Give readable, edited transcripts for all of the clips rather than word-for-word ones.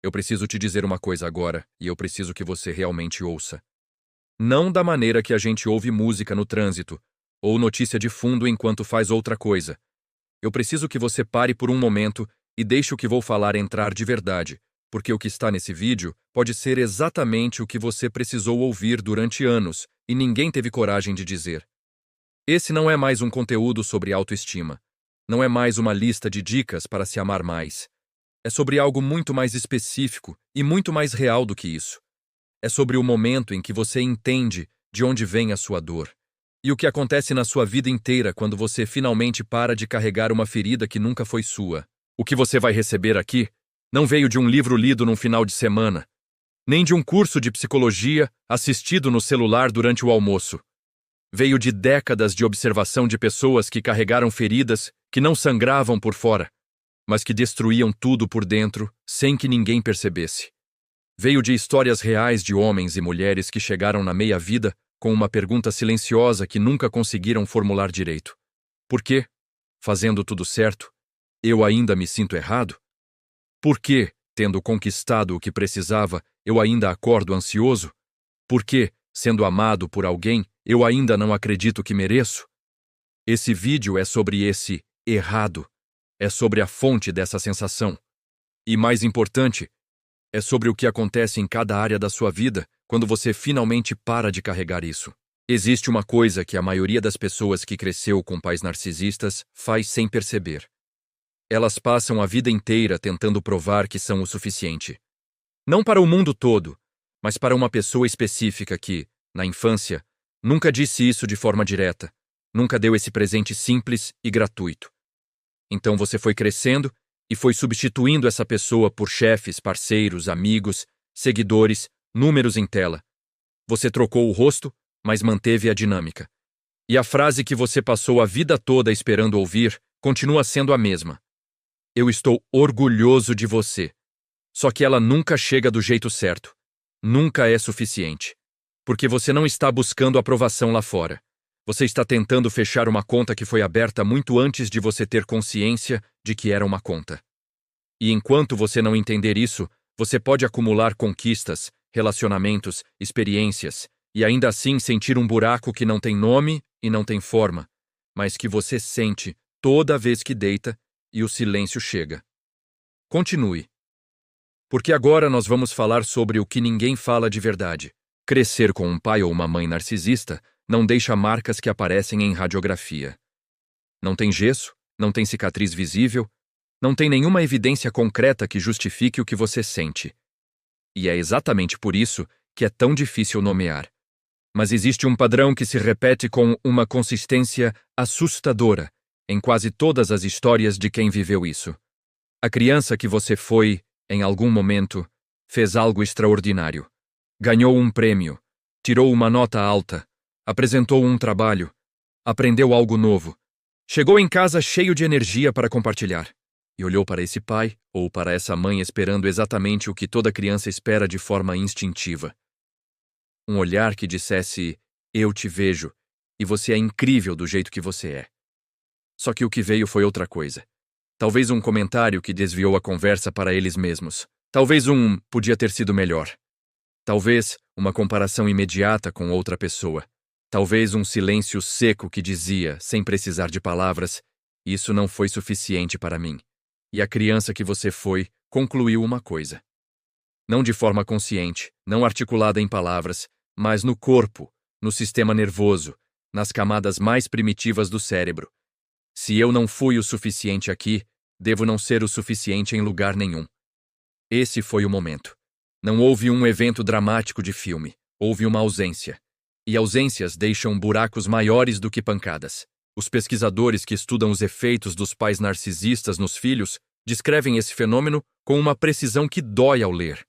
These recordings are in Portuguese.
Eu preciso te dizer uma coisa agora, e eu preciso que você realmente ouça. Não da maneira que a gente ouve música no trânsito, ou notícia de fundo enquanto faz outra coisa. Eu preciso que você pare por um momento e deixe o que vou falar entrar de verdade, porque o que está nesse vídeo pode ser exatamente o que você precisou ouvir durante anos e ninguém teve coragem de dizer. Esse não é mais um conteúdo sobre autoestima. Não é mais uma lista de dicas para se amar mais. É sobre algo muito mais específico e muito mais real do que isso. É sobre o momento em que você entende de onde vem a sua dor. E o que acontece na sua vida inteira quando você finalmente para de carregar uma ferida que nunca foi sua. O que você vai receber aqui não veio de um livro lido num final de semana, nem de um curso de psicologia assistido no celular durante o almoço. Veio de décadas de observação de pessoas que carregaram feridas que não sangravam por fora, mas que destruíam tudo por dentro sem que ninguém percebesse. Veio de histórias reais de homens e mulheres que chegaram na meia-vida com uma pergunta silenciosa que nunca conseguiram formular direito. Por quê, fazendo tudo certo, eu ainda me sinto errado? Por quê, tendo conquistado o que precisava, eu ainda acordo ansioso? Por quê, sendo amado por alguém, eu ainda não acredito que mereço? Esse vídeo é sobre esse errado. É sobre a fonte dessa sensação. E mais importante, é sobre o que acontece em cada área da sua vida quando você finalmente para de carregar isso. Existe uma coisa que a maioria das pessoas que cresceu com pais narcisistas faz sem perceber. Elas passam a vida inteira tentando provar que são o suficiente. Não para o mundo todo, mas para uma pessoa específica que, na infância, nunca disse isso de forma direta, nunca deu esse presente simples e gratuito. Então você foi crescendo e foi substituindo essa pessoa por chefes, parceiros, amigos, seguidores, números em tela. Você trocou o rosto, mas manteve a dinâmica. E a frase que você passou a vida toda esperando ouvir continua sendo a mesma. Eu estou orgulhoso de você. Só que ela nunca chega do jeito certo. Nunca é suficiente. Porque você não está buscando aprovação lá fora. Você está tentando fechar uma conta que foi aberta muito antes de você ter consciência de que era uma conta. E enquanto você não entender isso, você pode acumular conquistas, relacionamentos, experiências, e ainda assim sentir um buraco que não tem nome e não tem forma, mas que você sente toda vez que deita e o silêncio chega. Continue. Porque agora nós vamos falar sobre o que ninguém fala de verdade. Crescer com um pai ou uma mãe narcisista não deixa marcas que aparecem em radiografia. Não tem gesso, não tem cicatriz visível, não tem nenhuma evidência concreta que justifique o que você sente. E é exatamente por isso que é tão difícil nomear. Mas existe um padrão que se repete com uma consistência assustadora em quase todas as histórias de quem viveu isso. A criança que você foi, em algum momento, fez algo extraordinário. Ganhou um prêmio, tirou uma nota alta, apresentou um trabalho, aprendeu algo novo, chegou em casa cheio de energia para compartilhar e olhou para esse pai ou para essa mãe esperando exatamente o que toda criança espera de forma instintiva. Um olhar que dissesse, eu te vejo, e você é incrível do jeito que você é. Só que o que veio foi outra coisa. Talvez um comentário que desviou a conversa para eles mesmos. Talvez podia ter sido melhor. Talvez uma comparação imediata com outra pessoa. Talvez um silêncio seco que dizia, sem precisar de palavras, isso não foi suficiente para mim. E a criança que você foi concluiu uma coisa. Não de forma consciente, não articulada em palavras, mas no corpo, no sistema nervoso, nas camadas mais primitivas do cérebro. Se eu não fui o suficiente aqui, devo não ser o suficiente em lugar nenhum. Esse foi o momento. Não houve um evento dramático de filme, houve uma ausência. E ausências deixam buracos maiores do que pancadas. Os pesquisadores que estudam os efeitos dos pais narcisistas nos filhos descrevem esse fenômeno com uma precisão que dói ao ler.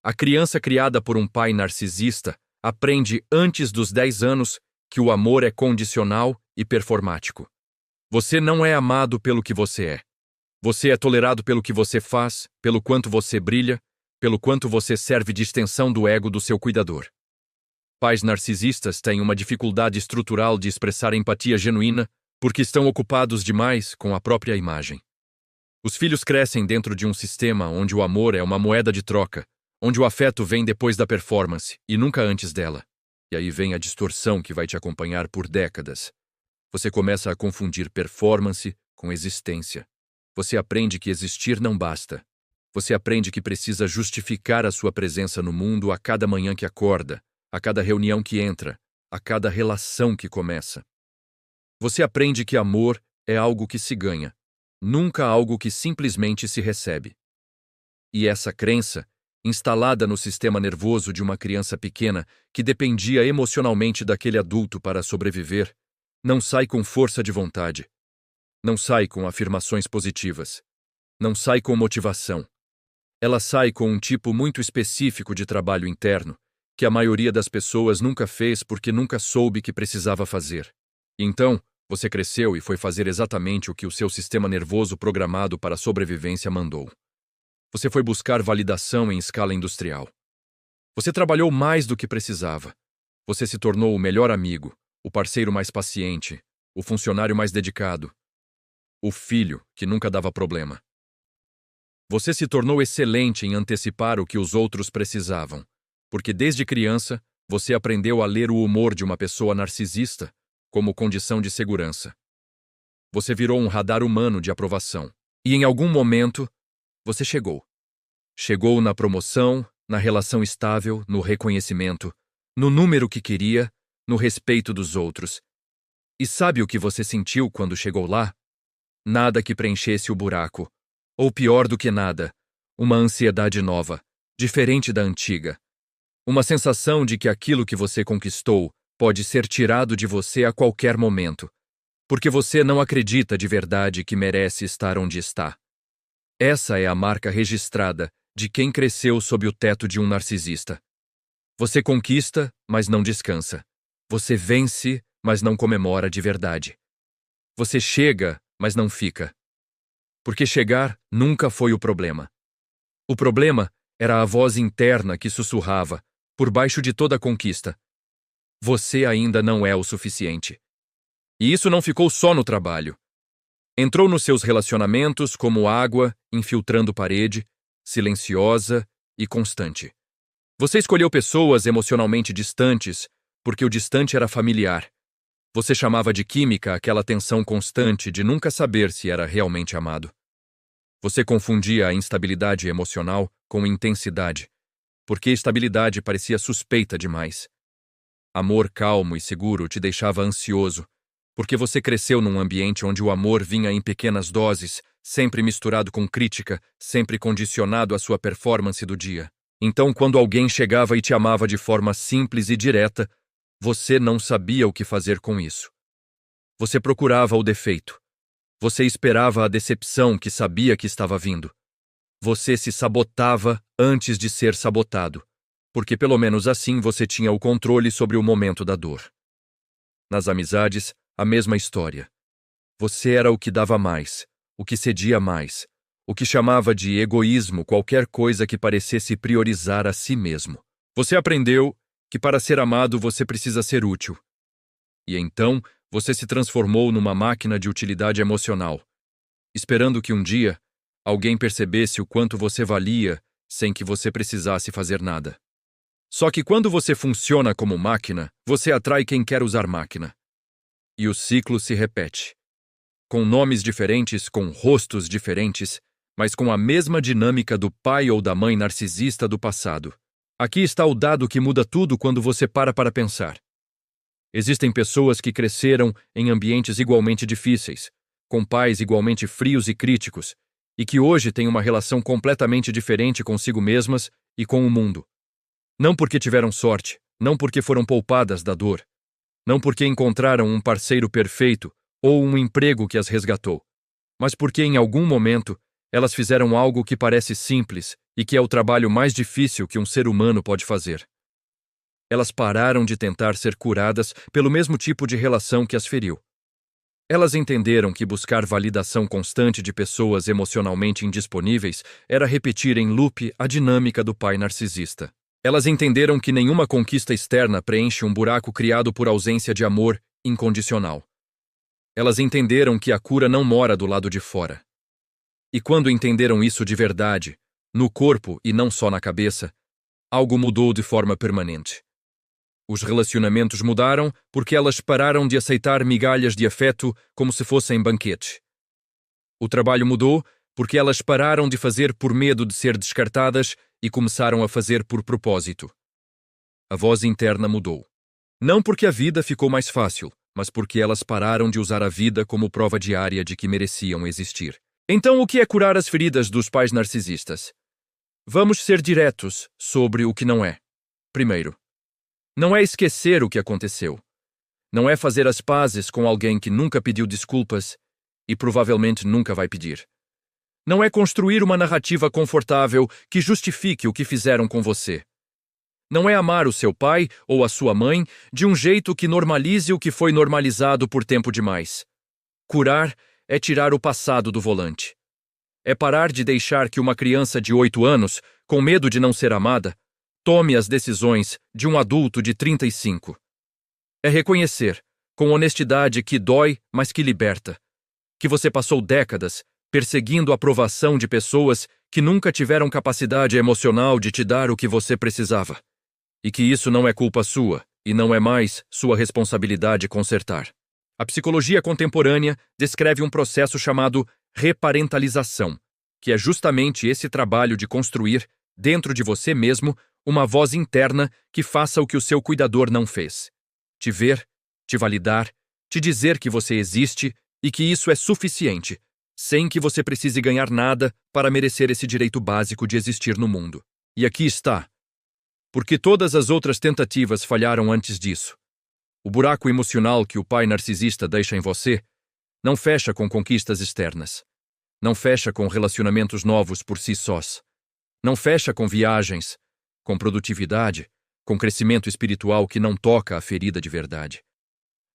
A criança criada por um pai narcisista aprende antes dos 10 anos que o amor é condicional e performático. Você não é amado pelo que você é. Você é tolerado pelo que você faz, pelo quanto você brilha, pelo quanto você serve de extensão do ego do seu cuidador. Pais narcisistas têm uma dificuldade estrutural de expressar empatia genuína porque estão ocupados demais com a própria imagem. Os filhos crescem dentro de um sistema onde o amor é uma moeda de troca, onde o afeto vem depois da performance e nunca antes dela. E aí vem a distorção que vai te acompanhar por décadas. Você começa a confundir performance com existência. Você aprende que existir não basta. Você aprende que precisa justificar a sua presença no mundo a cada manhã que acorda, a cada reunião que entra, a cada relação que começa. Você aprende que amor é algo que se ganha, nunca algo que simplesmente se recebe. E essa crença, instalada no sistema nervoso de uma criança pequena que dependia emocionalmente daquele adulto para sobreviver, não sai com força de vontade. Não sai com afirmações positivas. Não sai com motivação. Ela sai com um tipo muito específico de trabalho interno, que a maioria das pessoas nunca fez porque nunca soube que precisava fazer. Então, você cresceu e foi fazer exatamente o que o seu sistema nervoso programado para a sobrevivência mandou. Você foi buscar validação em escala industrial. Você trabalhou mais do que precisava. Você se tornou o melhor amigo, o parceiro mais paciente, o funcionário mais dedicado, o filho que nunca dava problema. Você se tornou excelente em antecipar o que os outros precisavam, porque desde criança você aprendeu a ler o humor de uma pessoa narcisista como condição de segurança. Você virou um radar humano de aprovação. E em algum momento, você chegou. Chegou na promoção, na relação estável, no reconhecimento, no número que queria, no respeito dos outros. E sabe o que você sentiu quando chegou lá? Nada que preenchesse o buraco. Ou pior do que nada, uma ansiedade nova, diferente da antiga. Uma sensação de que aquilo que você conquistou pode ser tirado de você a qualquer momento, porque você não acredita de verdade que merece estar onde está. Essa é a marca registrada de quem cresceu sob o teto de um narcisista. Você conquista, mas não descansa. Você vence, mas não comemora de verdade. Você chega, mas não fica. Porque chegar nunca foi o problema. O problema era a voz interna que sussurrava, por baixo de toda a conquista: você ainda não é o suficiente. E isso não ficou só no trabalho. Entrou nos seus relacionamentos como água infiltrando parede, silenciosa e constante. Você escolheu pessoas emocionalmente distantes porque o distante era familiar. Você chamava de química aquela tensão constante de nunca saber se era realmente amado. Você confundia a instabilidade emocional com intensidade, porque estabilidade parecia suspeita demais. Amor calmo e seguro te deixava ansioso, porque você cresceu num ambiente onde o amor vinha em pequenas doses, sempre misturado com crítica, sempre condicionado à sua performance do dia. Então, quando alguém chegava e te amava de forma simples e direta, você não sabia o que fazer com isso. Você procurava o defeito. Você esperava a decepção que sabia que estava vindo. Você se sabotava antes de ser sabotado, porque pelo menos assim você tinha o controle sobre o momento da dor. Nas amizades, a mesma história. Você era o que dava mais, o que cedia mais, o que chamava de egoísmo qualquer coisa que parecesse priorizar a si mesmo. Você aprendeu que para ser amado você precisa ser útil. E então você se transformou numa máquina de utilidade emocional, esperando que um dia alguém percebesse o quanto você valia sem que você precisasse fazer nada. Só que quando você funciona como máquina, você atrai quem quer usar máquina. E o ciclo se repete. Com nomes diferentes, com rostos diferentes, mas com a mesma dinâmica do pai ou da mãe narcisista do passado. Aqui está o dado que muda tudo quando você para pensar. Existem pessoas que cresceram em ambientes igualmente difíceis, com pais igualmente frios e críticos, e que hoje têm uma relação completamente diferente consigo mesmas e com o mundo. Não porque tiveram sorte, não porque foram poupadas da dor, não porque encontraram um parceiro perfeito ou um emprego que as resgatou, mas porque em algum momento elas fizeram algo que parece simples e que é o trabalho mais difícil que um ser humano pode fazer. Elas pararam de tentar ser curadas pelo mesmo tipo de relação que as feriu. Elas entenderam que buscar validação constante de pessoas emocionalmente indisponíveis era repetir em loop a dinâmica do pai narcisista. Elas entenderam que nenhuma conquista externa preenche um buraco criado por ausência de amor incondicional. Elas entenderam que a cura não mora do lado de fora. E quando entenderam isso de verdade, no corpo e não só na cabeça, algo mudou de forma permanente. Os relacionamentos mudaram porque elas pararam de aceitar migalhas de afeto como se fossem banquetes. O trabalho mudou porque elas pararam de fazer por medo de ser descartadas e começaram a fazer por propósito. A voz interna mudou. Não porque a vida ficou mais fácil, mas porque elas pararam de usar a vida como prova diária de que mereciam existir. Então, o que é curar as feridas dos pais narcisistas? Vamos ser diretos sobre o que não é. Primeiro, não é esquecer o que aconteceu. Não é fazer as pazes com alguém que nunca pediu desculpas e provavelmente nunca vai pedir. Não é construir uma narrativa confortável que justifique o que fizeram com você. Não é amar o seu pai ou a sua mãe de um jeito que normalize o que foi normalizado por tempo demais. Curar é tirar o passado do volante. É parar de deixar que uma criança de 8 anos, com medo de não ser amada, tome as decisões de um adulto de 35. É reconhecer, com honestidade que dói, mas que liberta, que você passou décadas perseguindo a aprovação de pessoas que nunca tiveram capacidade emocional de te dar o que você precisava. E que isso não é culpa sua, e não é mais sua responsabilidade consertar. A psicologia contemporânea descreve um processo chamado reparentalização, que é justamente esse trabalho de construir, dentro de você mesmo, uma voz interna que faça o que o seu cuidador não fez. Te ver, te validar, te dizer que você existe e que isso é suficiente, sem que você precise ganhar nada para merecer esse direito básico de existir no mundo. E aqui está. Porque todas as outras tentativas falharam antes disso. O buraco emocional que o pai narcisista deixa em você não fecha com conquistas externas. Não fecha com relacionamentos novos por si sós. Não fecha com viagens, com produtividade, com crescimento espiritual que não toca a ferida de verdade.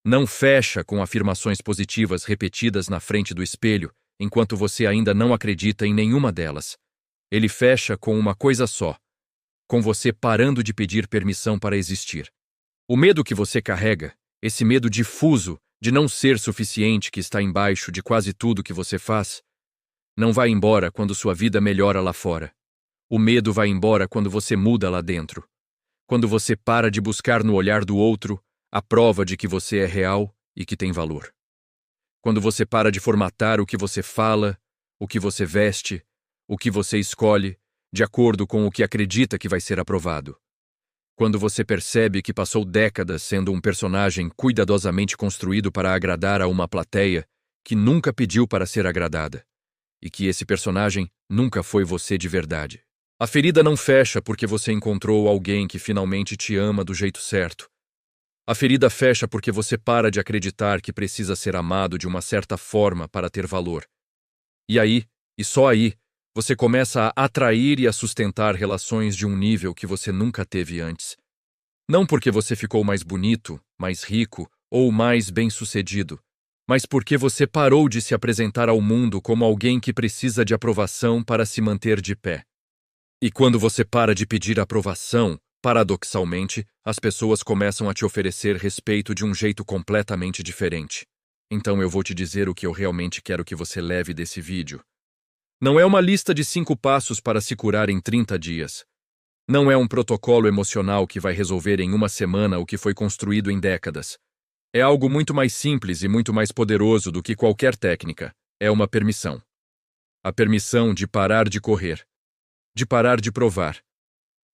Não fecha com afirmações positivas repetidas na frente do espelho, enquanto você ainda não acredita em nenhuma delas. Ele fecha com uma coisa só, com você parando de pedir permissão para existir. O medo que você carrega, esse medo difuso de não ser suficiente que está embaixo de quase tudo que você faz, não vai embora quando sua vida melhora lá fora. O medo vai embora quando você muda lá dentro. Quando você para de buscar no olhar do outro a prova de que você é real e que tem valor. Quando você para de formatar o que você fala, o que você veste, o que você escolhe, de acordo com o que acredita que vai ser aprovado. Quando você percebe que passou décadas sendo um personagem cuidadosamente construído para agradar a uma plateia que nunca pediu para ser agradada, e que esse personagem nunca foi você de verdade. A ferida não fecha porque você encontrou alguém que finalmente te ama do jeito certo. A ferida fecha porque você para de acreditar que precisa ser amado de uma certa forma para ter valor. E aí, e só aí, você começa a atrair e a sustentar relações de um nível que você nunca teve antes. Não porque você ficou mais bonito, mais rico ou mais bem-sucedido, mas porque você parou de se apresentar ao mundo como alguém que precisa de aprovação para se manter de pé. E quando você para de pedir aprovação, paradoxalmente, as pessoas começam a te oferecer respeito de um jeito completamente diferente. Então eu vou te dizer o que eu realmente quero que você leve desse vídeo. Não é uma lista de 5 passos para se curar em 30 dias. Não é um protocolo emocional que vai resolver em uma semana o que foi construído em décadas. É algo muito mais simples e muito mais poderoso do que qualquer técnica. É uma permissão. A permissão de parar de correr. De parar de provar.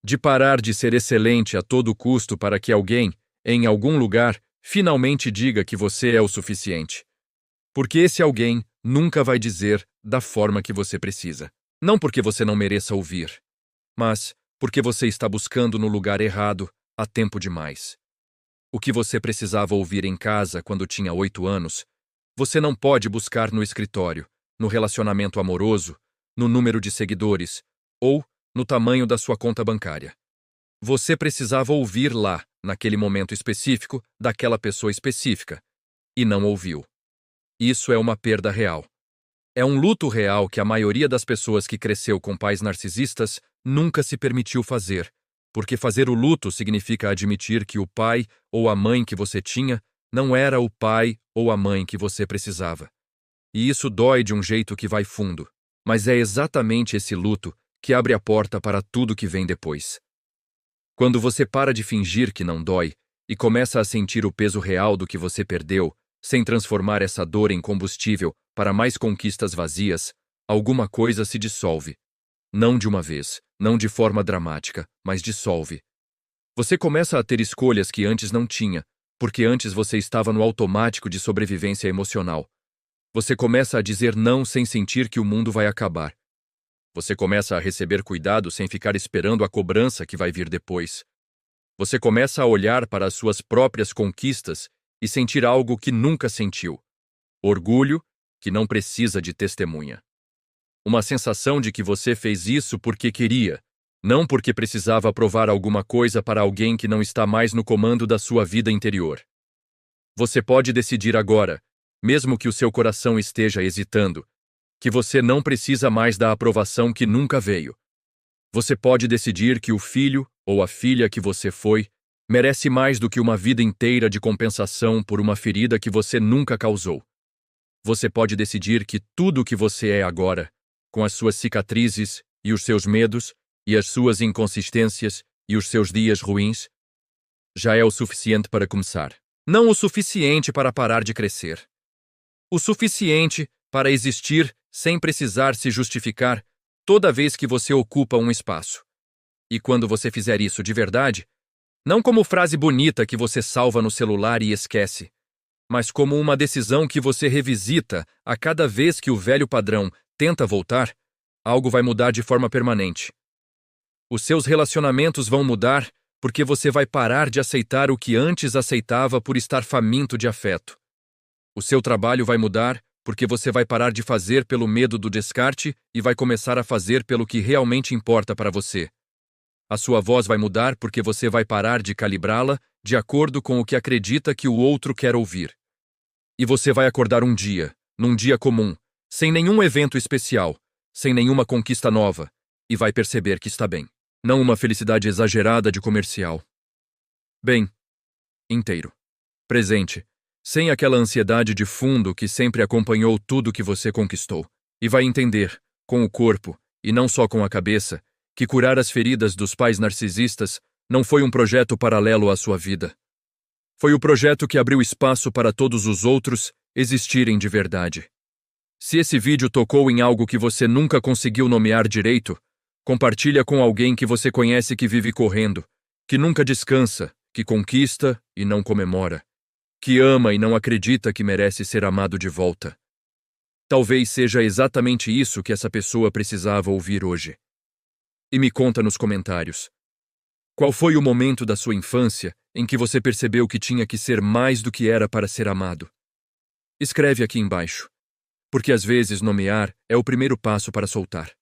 De parar de ser excelente a todo custo para que alguém, em algum lugar, finalmente diga que você é o suficiente. Porque esse alguém nunca vai dizer da forma que você precisa. Não porque você não mereça ouvir, mas porque você está buscando no lugar errado há tempo demais. O que você precisava ouvir em casa quando tinha 8 anos, você não pode buscar no escritório, no relacionamento amoroso, no número de seguidores ou no tamanho da sua conta bancária. Você precisava ouvir lá, naquele momento específico, daquela pessoa específica, e não ouviu. Isso é uma perda real. É um luto real que a maioria das pessoas que cresceu com pais narcisistas nunca se permitiu fazer, porque fazer o luto significa admitir que o pai ou a mãe que você tinha não era o pai ou a mãe que você precisava. E isso dói de um jeito que vai fundo. mas é exatamente esse luto que abre a porta para tudo que vem depois. Quando você para de fingir que não dói e começa a sentir o peso real do que você perdeu, sem transformar essa dor em combustível para mais conquistas vazias, alguma coisa se dissolve. Não de uma vez, não de forma dramática, mas dissolve. Você começa a ter escolhas que antes não tinha, porque antes você estava no automático de sobrevivência emocional. Você começa a dizer não sem sentir que o mundo vai acabar. Você começa a receber cuidado sem ficar esperando a cobrança que vai vir depois. Você começa a olhar para as suas próprias conquistas e sentir algo que nunca sentiu. Orgulho que não precisa de testemunha. Uma sensação de que você fez isso porque queria, não porque precisava provar alguma coisa para alguém que não está mais no comando da sua vida interior. Você pode decidir agora, mesmo que o seu coração esteja hesitando, que você não precisa mais da aprovação que nunca veio. Você pode decidir que o filho ou a filha que você foi merece mais do que uma vida inteira de compensação por uma ferida que você nunca causou. Você pode decidir que tudo o que você é agora, com as suas cicatrizes e os seus medos e as suas inconsistências e os seus dias ruins, já é o suficiente para começar. Não o suficiente para parar de crescer. O suficiente para existir sem precisar se justificar toda vez que você ocupa um espaço. E quando você fizer isso de verdade, não como frase bonita que você salva no celular e esquece, mas como uma decisão que você revisita a cada vez que o velho padrão tenta voltar, algo vai mudar de forma permanente. Os seus relacionamentos vão mudar porque você vai parar de aceitar o que antes aceitava por estar faminto de afeto. O seu trabalho vai mudar porque você vai parar de fazer pelo medo do descarte e vai começar a fazer pelo que realmente importa para você. A sua voz vai mudar porque você vai parar de calibrá-la de acordo com o que acredita que o outro quer ouvir. E você vai acordar um dia, num dia comum, sem nenhum evento especial, sem nenhuma conquista nova, e vai perceber que está bem. Não uma felicidade exagerada de comercial. Bem, inteiro. Presente. Sem aquela ansiedade de fundo que sempre acompanhou tudo que você conquistou. E vai entender, com o corpo, e não só com a cabeça, que curar as feridas dos pais narcisistas não foi um projeto paralelo à sua vida. Foi o projeto que abriu espaço para todos os outros existirem de verdade. Se esse vídeo tocou em algo que você nunca conseguiu nomear direito, compartilha com alguém que você conhece que vive correndo, que nunca descansa, que conquista e não comemora, que ama e não acredita que merece ser amado de volta. Talvez seja exatamente isso que essa pessoa precisava ouvir hoje. E me conta nos comentários. Qual foi o momento da sua infância em que você percebeu que tinha que ser mais do que era para ser amado? Escreve aqui embaixo, porque às vezes nomear é o primeiro passo para soltar.